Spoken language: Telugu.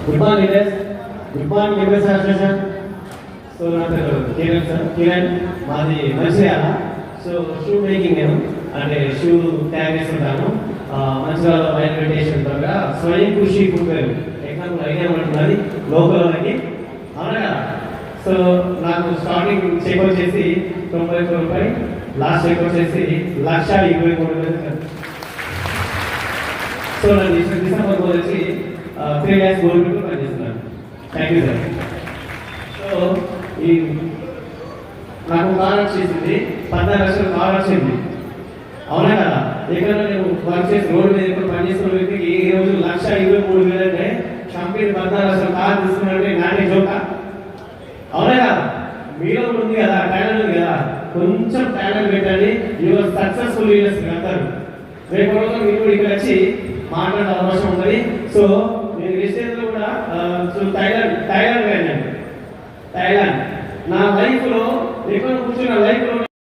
Good morning leaders, good morning leaders association. So నా పేరు కిరణ్ సార్, కిరణ్ మాది మంచిర్యాల. సో షూ మేకింగ్ నేను అంటే షూ తయారు చేస్తుంటాను. మంచిర్యాల మైండ్ మెడిటేషన్ ద్వారా స్వయం కృషి ఫుట్వేర్ ఎగ్జాంపుల్ ఐడియా ఉంటున్నది లోకల్ వాళ్ళకి, అవునా కదా. సో నాకు స్టార్టింగ్ చెక్ వచ్చేసి 91 రూపాయలు, లాస్ట్ చెక్ వచ్చేసి 1,23,000. సో నాకు డిసెంబర్ వచ్చి 3 lakhs గోల్డ్ పనిచేస్తున్నాను. Thank you sir. సో ఈ నాకు కార్ వచ్చేసింది 14 లక్షల కార్ వచ్చింది, అవునా కదా. ఇక్కడ నేను వర్క్ చేసి రోడ్డు మీద ఎప్పుడు పనిచేస్తున్న వ్యక్తికి ఈ రోజు 1,23,000 అంటే కంపెనీ 14 లక్షల కార్ తీసుకున్నారంటే నాటే జోక, అవునా కదా. మీలో ఉంది కదా టాలెంట్ ఉంది కదా, కొంచెం టాలెంట్ పెట్టండి, యువర్ సక్సెస్ఫుల్ లీడర్స్ అంటారు. రేపు రోజు మీరు కూడా ఇక్కడ వచ్చి మాట్లాడే అవకాశం ఉంటుంది. సో నేను రిజిస్ట్రేషన్లో కూడా థైలాండ్ వెళ్ళండి. థైలాండ్ నా లైఫ్లో ఎక్కడ కూర్చున్న లైఫ్లో